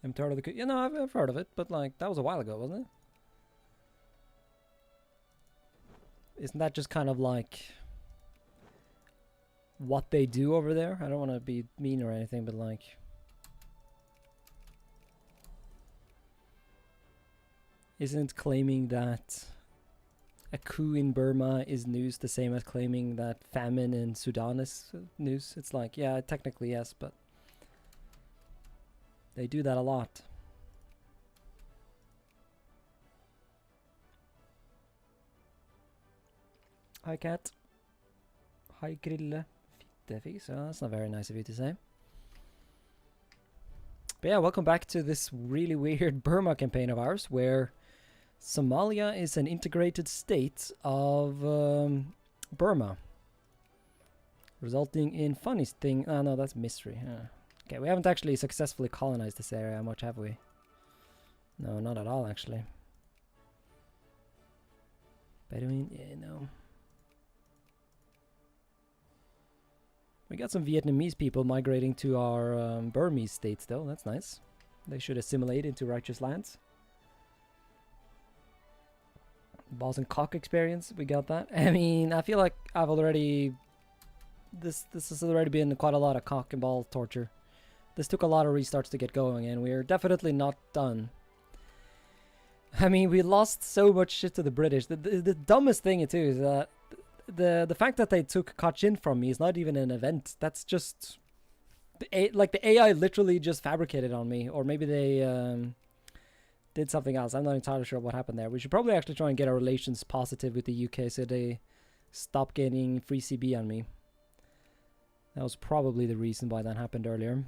I'm tired of the... You know, I've heard of it, but like, that was a while ago, wasn't it? Isn't that just kind of like what they do over there? I don't want to be mean or anything, but like... Isn't claiming that a coup in Burma is news the same as claiming that famine in Sudan is news? It's like, yeah, technically yes, but they do that a lot. Hi, cat. Hi, Grille. Fittefis. Oh, that's not very nice of you to say. But yeah, welcome back to this really weird Burma campaign of ours, where Somalia is an integrated state of Burma, resulting in funniest thing. Oh no, that's mystery. Okay, we haven't actually successfully colonized this area much, have we? No, not at all, actually. Bedouin, yeah, no. We got some Vietnamese people migrating to our Burmese states, though. That's nice. They should assimilate into righteous lands. Balls and cock experience, we got that. I mean, I feel like I've already... This has already been quite a lot of cock and ball torture. This took a lot of restarts to get going, and we're definitely not done. I mean, we lost so much shit to the British. The dumbest thing, too, is that the fact that they took Kachin from me is not even an event. That's just... the AI literally just fabricated on me, or maybe they... did something else. I'm not entirely sure what happened there. We should probably actually try and get our relations positive with the UK so they stop getting free CB on me. That was probably the reason why that happened earlier.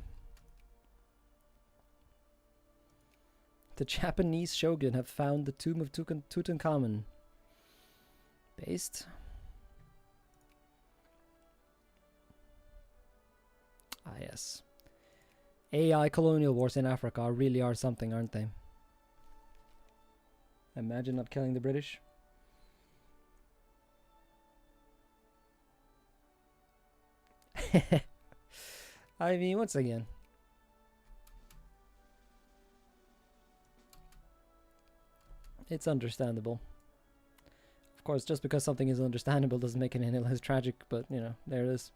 The Japanese shogun have found the tomb of Tutankhamun. Based. Ah, yes. AI colonial wars in Africa really are something, aren't they? Imagine not killing the British. I mean, once again. It's understandable. Of course, just because something is understandable doesn't make it any less tragic, but, you know, there it is.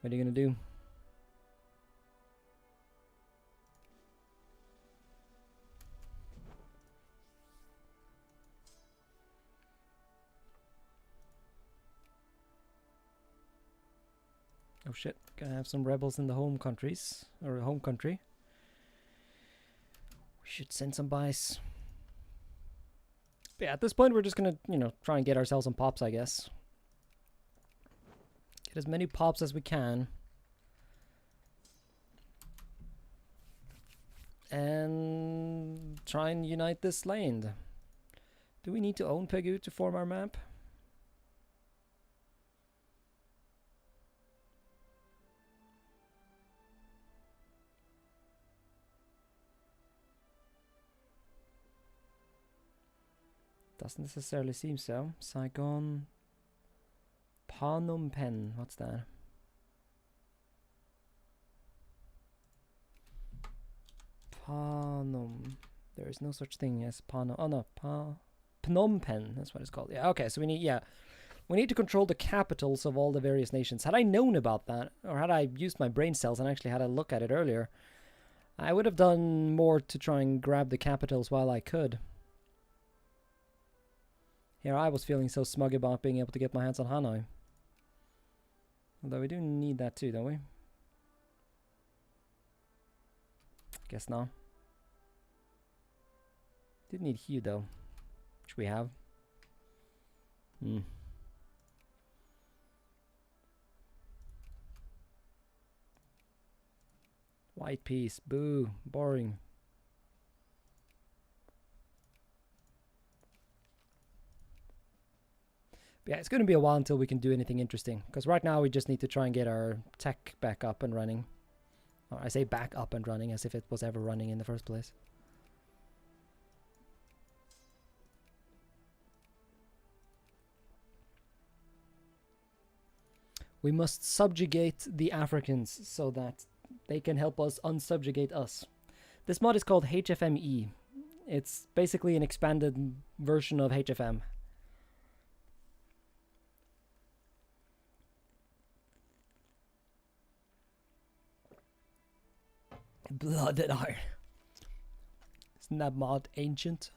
What are you gonna do? Oh shit, gonna have some rebels in the home countries, or home country. We should send some buys. But yeah, at this point we're just gonna, you know, try and get ourselves some pops, I guess. Get as many pops as we can. And try and unite this land. Do we need to own Pegu to form our map? Doesn't necessarily seem so. Saigon. Phnom Penh. What's that? Phnom. There is no such thing as Phnom. Oh no. Phnom Penh. That's what it's called. Yeah, okay. So we need, yeah. We need to control the capitals of all the various nations. Had I known about that, or had I used my brain cells and actually had a look at it earlier, I would have done more to try and grab the capitals while I could. Here I was feeling so smug about being able to get my hands on Hanoi. Although we do need that too, don't we? Guess not. Did need Hue though, which we have. White piece, boo, boring. But yeah, it's going to be a while until we can do anything interesting. Because right now we just need to try and get our tech back up and running. Or I say back up and running as if it was ever running in the first place. We must subjugate the Africans so that they can help us unsubjugate us. This mod is called HFME. It's basically an expanded version of HFM. Blooded Iron. Isn't that mod ancient?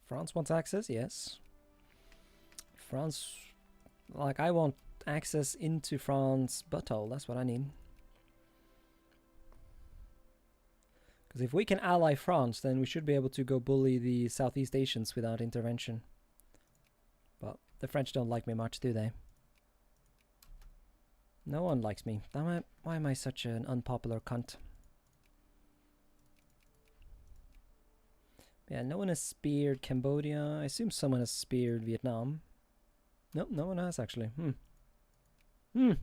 France wants access, yes. France, like I want access into France butthole, that's what I need. Because if we can ally France, then we should be able to go bully the Southeast Asians without intervention. But the French don't like me much, do they? No one likes me. Damn it, why am I such an unpopular cunt? Yeah, no one has speared Cambodia. I assume someone has speared Vietnam. Nope, no one has actually. We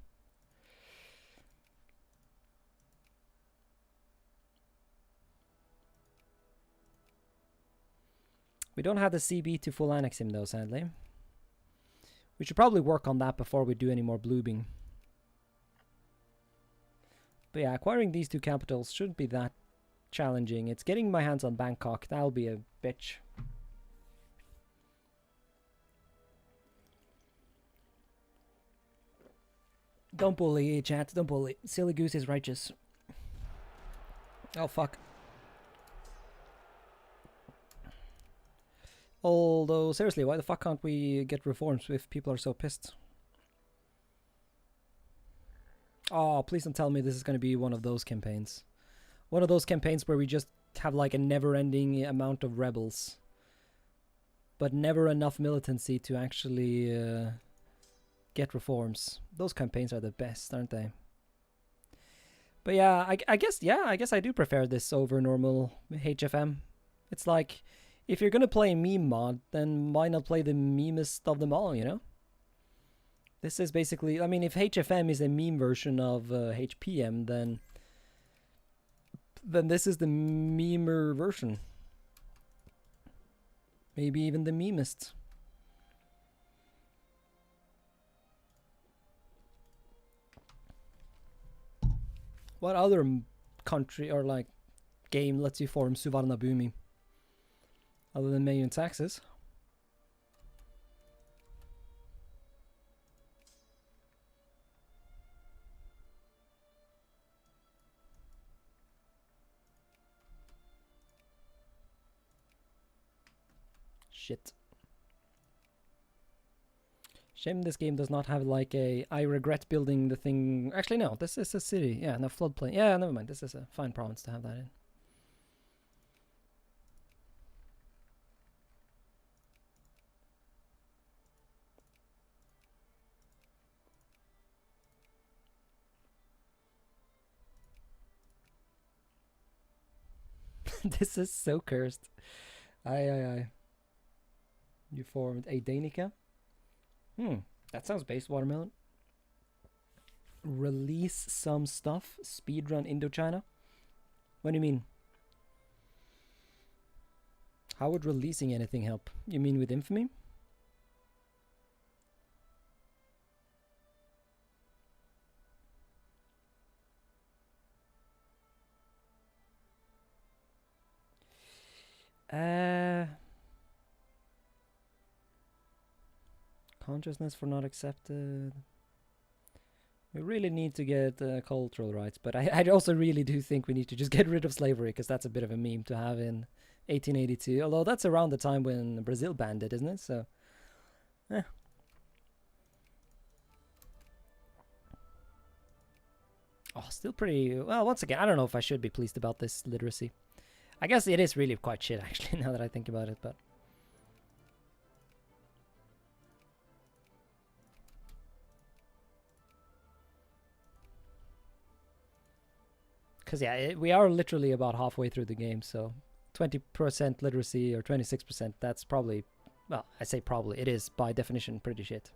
don't have the CB to full annex him though, sadly. We should probably work on that before we do any more bloobing. But yeah, acquiring these two capitals shouldn't be that challenging. It's getting my hands on Bangkok. That'll be a bitch. Don't bully, chat. Don't bully. Silly goose is righteous. Oh, fuck. Although, seriously, why the fuck can't we get reforms if people are so pissed? Oh, please don't tell me this is going to be one of those campaigns. One of those campaigns where we just have like a never-ending amount of rebels. But never enough militancy to actually get reforms. Those campaigns are the best, aren't they? But yeah, I guess I do prefer this over normal HFM. It's like, if you're gonna play a meme mod, then why not play the memest of them all, you know? This is basically, I mean, if HFM is a meme version of HPM, then this is the memer version. Maybe even the memest. What other country or like game lets you form Suvarnabhumi other than Mayan taxes? Shit. Shame this game does not have like a I regret building the thing. Actually, no, this is a city. Yeah, no, floodplain. Yeah, never mind. This is a fine province to have that in. This is so cursed. Aye. You formed a Danica? That sounds based, Watermelon. Release some stuff. Speedrun Indochina? What do you mean? How would releasing anything help? You mean with infamy? Consciousness for not accepted. We really need to get cultural rights, but I also really do think we need to just get rid of slavery, because that's a bit of a meme to have in 1882. Although that's around the time when Brazil banned it, isn't it? So, Oh, still pretty... Well, once again, I don't know if I should be pleased about this literacy. I guess it is really quite shit, actually, now that I think about it, but... Because, yeah, we are literally about halfway through the game, so 20% literacy or 26%, that's probably... Well, I say probably, it is, by definition, pretty shit.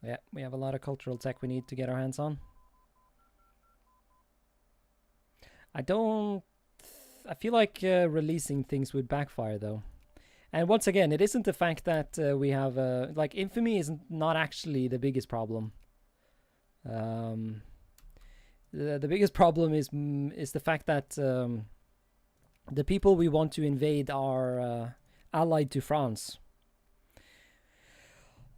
Yeah, we have a lot of cultural tech we need to get our hands on. I don't... I feel like releasing things would backfire, though. And once again, it isn't the fact that we have... like, infamy is not actually the biggest problem. The biggest problem is the fact that the people we want to invade are allied to France.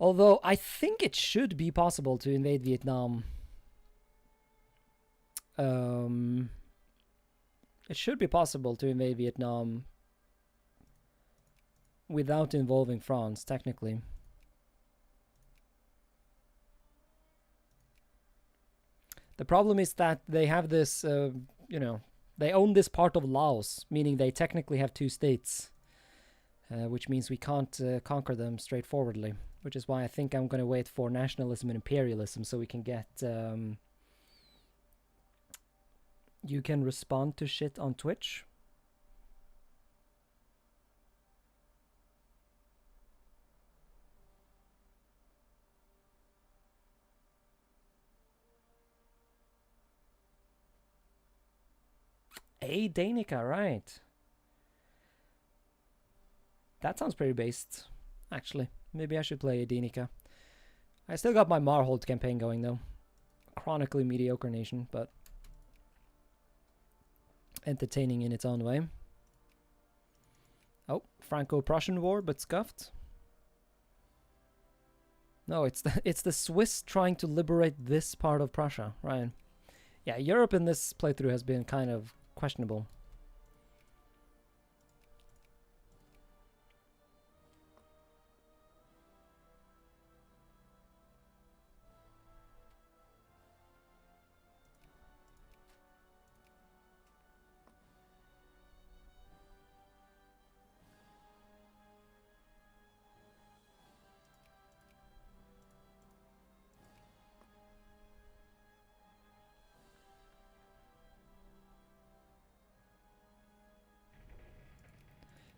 Although I think it should be possible to invade Vietnam. It should be possible to invade Vietnam without involving France, technically. The problem is that they have this, you know, they own this part of Laos, meaning they technically have two states, which means we can't conquer them straightforwardly, which is why I think I'm going to wait for nationalism and imperialism so we can get... you can respond to shit on Twitch. A Danica, right. That sounds pretty based, actually. Maybe I should play a Danica. I still got my Marhold campaign going, though. Chronically mediocre nation, but entertaining in its own way. Oh, Franco-Prussian War, but scuffed. No, it's the Swiss trying to liberate this part of Prussia, right? Yeah, Europe in this playthrough has been kind of questionable.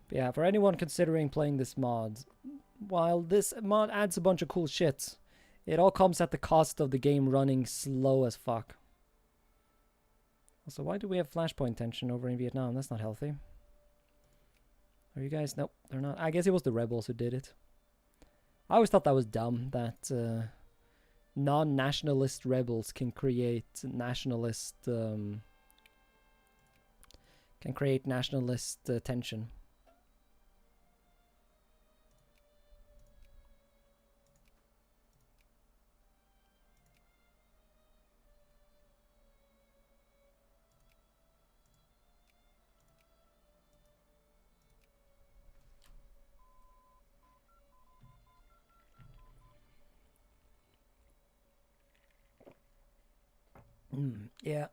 But yeah, for anyone considering playing this mod, while this mod adds a bunch of cool shit, it all comes at the cost of the game running slow as fuck. Also, why do we have flashpoint tension over in Vietnam? That's not healthy. Are you guys? Nope, they're not. I guess it was the rebels who did it. I always thought that was dumb, that non-nationalist rebels can create nationalist tension. Yeah.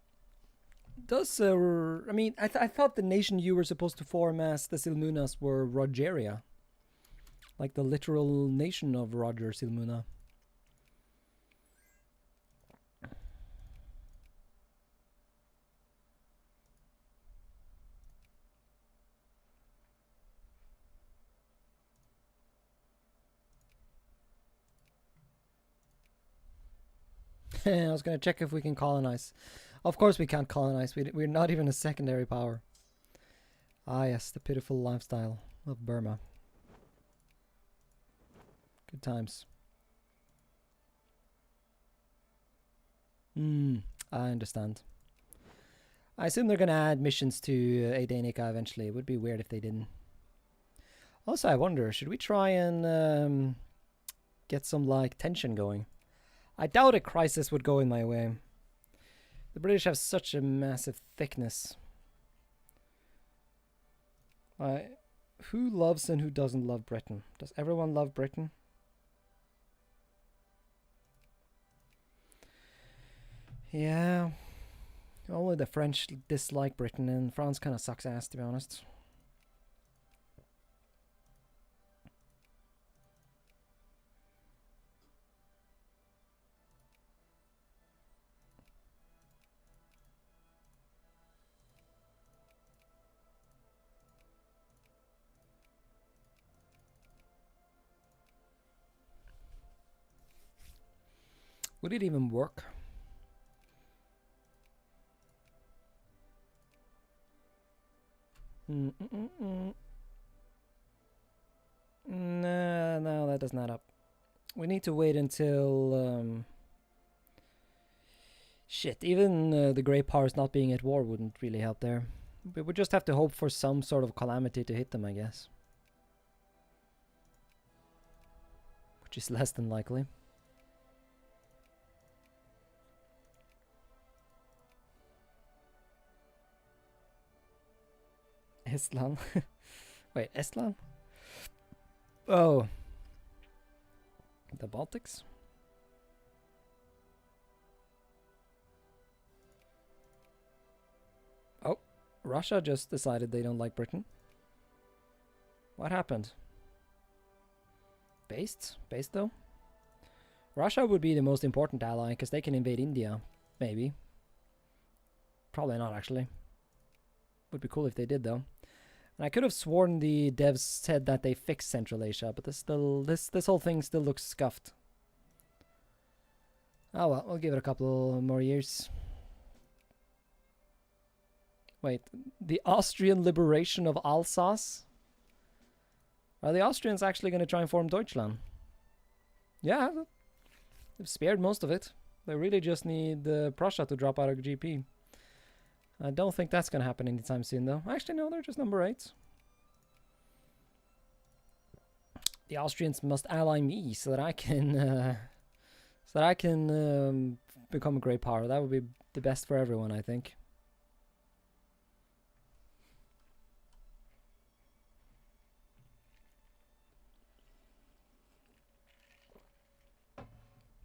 Does I mean, I thought the nation you were supposed to form as the Silmunas were Rogeria, like the literal nation of Roger Silmuna. I was gonna check if we can colonize. Of course we can't colonize. We're not even a secondary power. Ah yes, the pitiful lifestyle of Burma. Good times. I understand. I assume they're gonna add missions to Danica eventually. It would be weird if they didn't. Also, I wonder, should we try and get some like tension going? I doubt a crisis would go in my way. The British have such a massive thickness. Who loves and who doesn't love Britain? Does everyone love Britain? Yeah. Only the French dislike Britain, and France kind of sucks ass, to be honest. Would it even work? No, that doesn't add up. We need to wait until... shit, even the great powers not being at war wouldn't really help there. We would just have to hope for some sort of calamity to hit them, I guess. Which is less than likely. Estland? Wait, Estland? Oh. The Baltics? Oh, Russia just decided they don't like Britain. What happened? Based? Based though? Russia would be the most important ally because they can invade India, maybe. Probably not actually. Would be cool if they did though. And I could have sworn the devs said that they fixed Central Asia, but this whole thing still looks scuffed. Oh well, we'll give it a couple more years. Wait, the Austrian liberation of Alsace? Are the Austrians actually going to try and form Deutschland? Yeah, they've spared most of it. They really just need Prussia to drop out of GP. I don't think that's going to happen anytime soon, though. Actually, no, they're just number 8. The Austrians must ally me so that I can, become a great power. That would be the best for everyone, I think.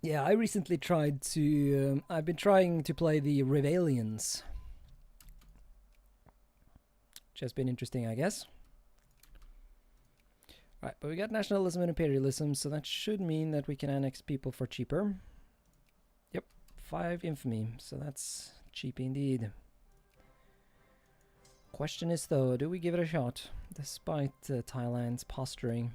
Yeah, I recently tried to... I've been trying to play the Rebellions. Which has been interesting, I guess. Right, but we got nationalism and imperialism, so that should mean that we can annex people for cheaper. Yep, 5 infamy, so that's cheap indeed. Question is though, do we give it a shot, despite Thailand's posturing?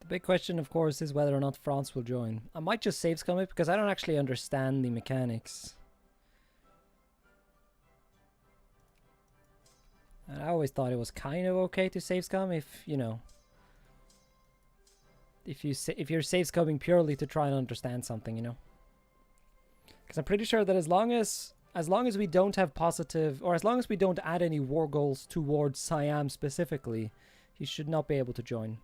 The big question, of course, is whether or not France will join. I might just save scum it because I don't actually understand the mechanics. And I always thought it was kind of okay to save scum if, you know, if you're save scumming purely to try and understand something, you know. Because I'm pretty sure that as long as we don't have positive, or as long as we don't add any war goals towards Siam specifically, he should not be able to join.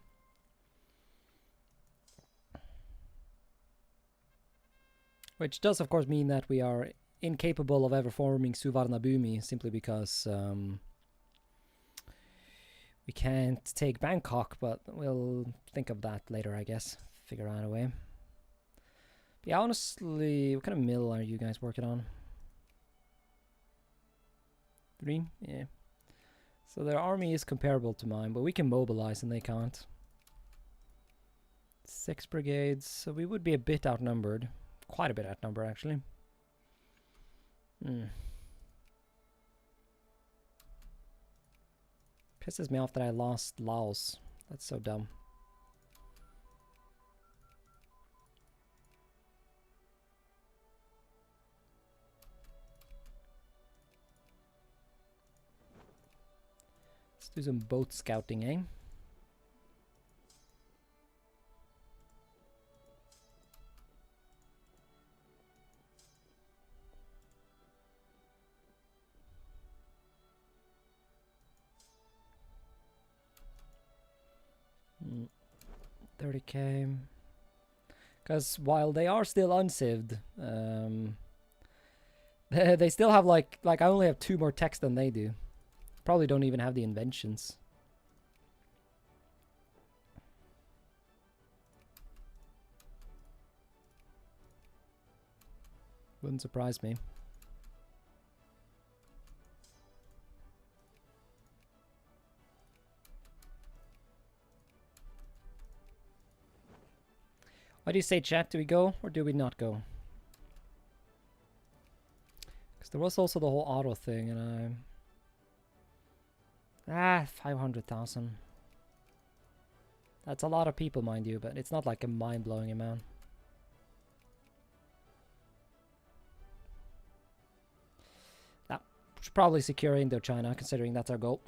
Which does, of course, mean that we are incapable of ever forming Suvarnabhumi, simply because we can't take Bangkok, but we'll think of that later, I guess. Figure out a way. But yeah, honestly, what kind of mill are you guys working on? 3? Yeah. So their army is comparable to mine, but we can mobilize and they can't. 6 brigades, so we would be a bit outnumbered. Quite a bit outnumbered, actually. Pisses me off that I lost Laos. That's so dumb. Let's do some boat scouting, eh? Mm. 30k. Because while they are still uncived, they still have like I only have 2 more techs than they do. Probably don't even have the inventions. Wouldn't surprise me. What do you say, chat? Do we go or do we not go? Because there was also the whole auto thing, and I... 500,000. That's a lot of people, mind you, but it's not like a mind-blowing amount. That should probably secure Indochina, considering that's our goal.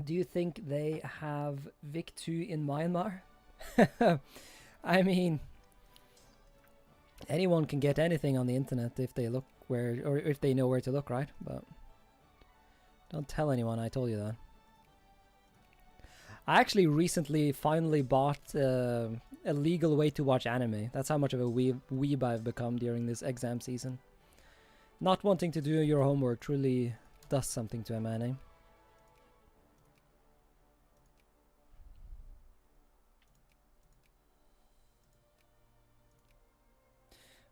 Do you think they have Vic 2 in Myanmar? I mean, anyone can get anything on the internet if they look where, or if they know where to look, right? But don't tell anyone I told you that. I actually recently finally bought a legal way to watch anime. That's how much of a weeb I've become during this exam season. Not wanting to do your homework truly does something to a man, eh?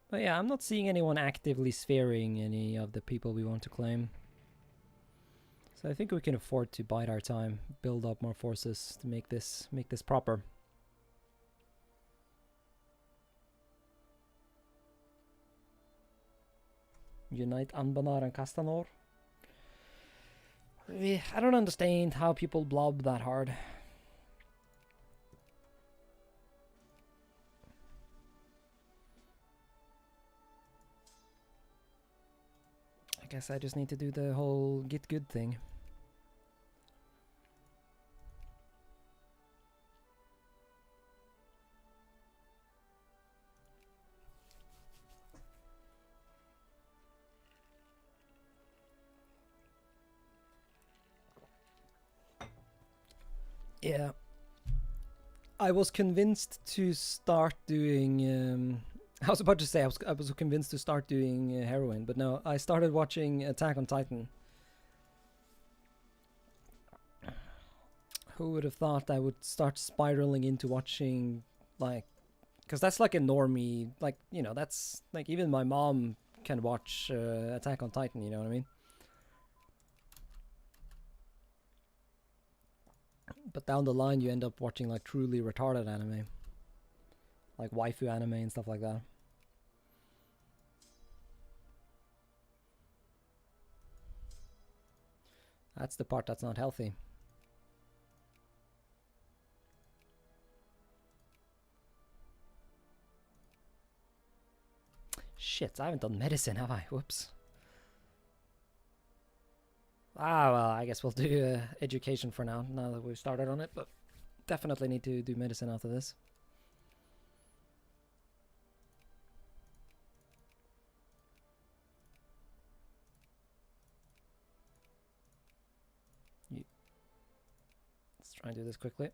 But yeah, I'm not seeing anyone actively sparing any of the people we want to claim. So I think we can afford to bide our time, build up more forces to make this proper. Unite Anbanar and Castanor. I don't understand how people blob that hard. I guess I just need to do the whole get good thing. Yeah. I was convinced to start doing... I was about to say I was convinced to start doing heroin, but no, I started watching Attack on Titan. Who would have thought I would start spiraling into watching, like... Because that's like a normie, like, you know, that's... Like, even my mom can watch Attack on Titan, you know what I mean? But down the line, you end up watching, like, truly retarded anime. Like waifu anime and stuff like that. That's the part that's not healthy. Shit, I haven't done medicine, have I? Whoops. Ah, well, I guess we'll do education for now that we've started on it, but definitely need to do medicine after this. Let's try and do this quickly.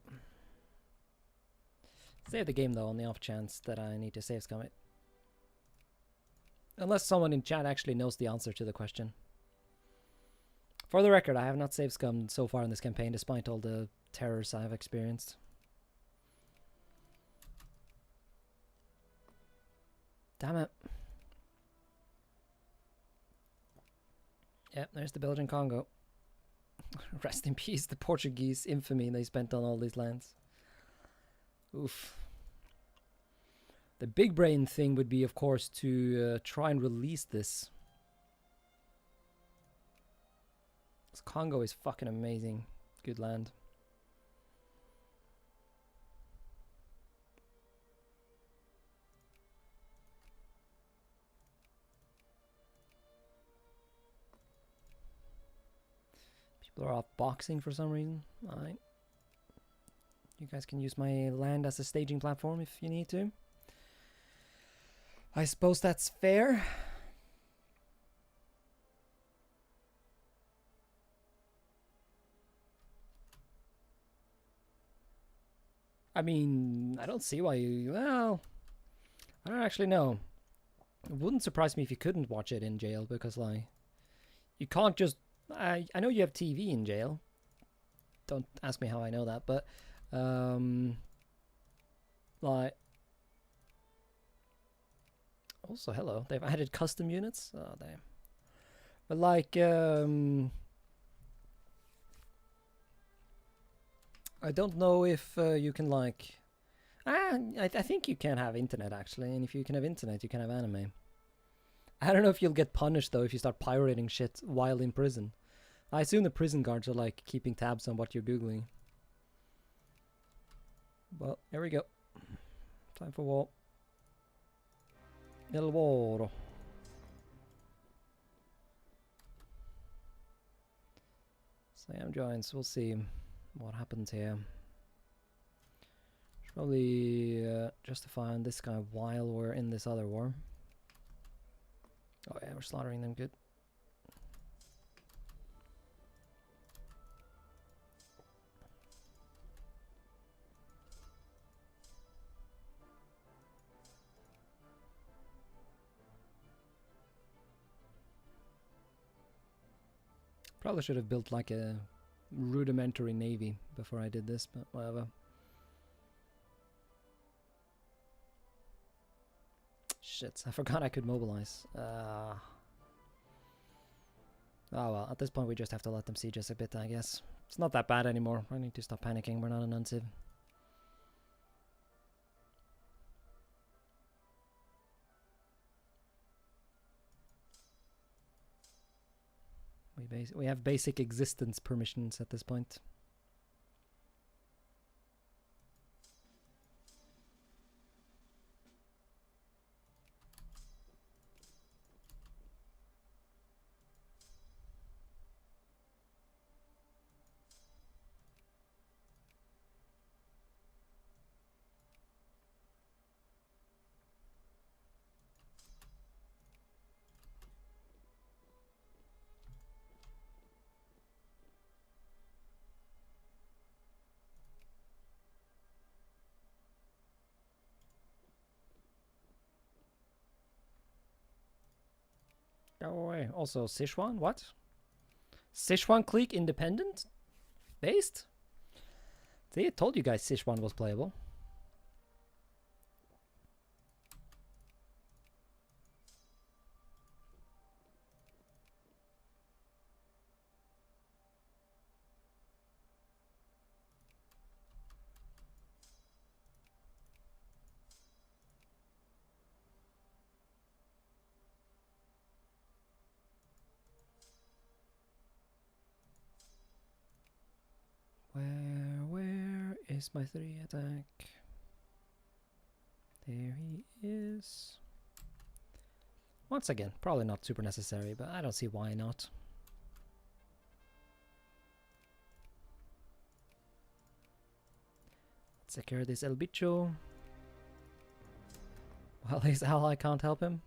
Save the game though, on the off chance that I need to save scum it. Unless someone in chat actually knows the answer to the question. For the record, I have not save scummed so far in this campaign, despite all the terrors I have experienced. Damn it. Yep, there's the Belgian Congo. Rest in peace, the Portuguese infamy they spent on all these lands. Oof. The big brain thing would be, of course, to try and release this. This Congo is fucking amazing. Good land. People are off boxing for some reason. Alright. You guys can use my land as a staging platform if you need to. I suppose that's fair. I mean, I don't see why you... Well, I don't actually know. It wouldn't surprise me if you couldn't watch it in jail, because, like, you can't just... I know you have TV in jail. Don't ask me how I know that, but... Like, also hello, they've added custom units. Oh damn. But like, I don't know if you can like. I think you can have internet actually, and if you can have internet, you can have anime. I don't know if you'll get punished though if you start pirating shit while in prison. I assume the prison guards are like keeping tabs on what you're googling. Well, here we go. Time for war. El war. Siam Giants, we'll see what happens here. Should probably justify on this guy while we're in this other war. Oh yeah, we're slaughtering them good. Probably should have built like a rudimentary navy before I did this, but whatever. Shit, I forgot I could mobilize. Oh well, at this point we just have to let them siege us a bit, I guess. It's not that bad anymore. I need to stop panicking, we're not an unciv. We have basic existence permissions at this point. Go away. Also, Sichuan? What? Sichuan clique independent? Based? See, I told you guys Sichuan was playable. Where is my 3 attack? There he is. Once again, probably not super necessary, but I don't see why not. Let's secure this El Bicho. Well, his ally can't help him.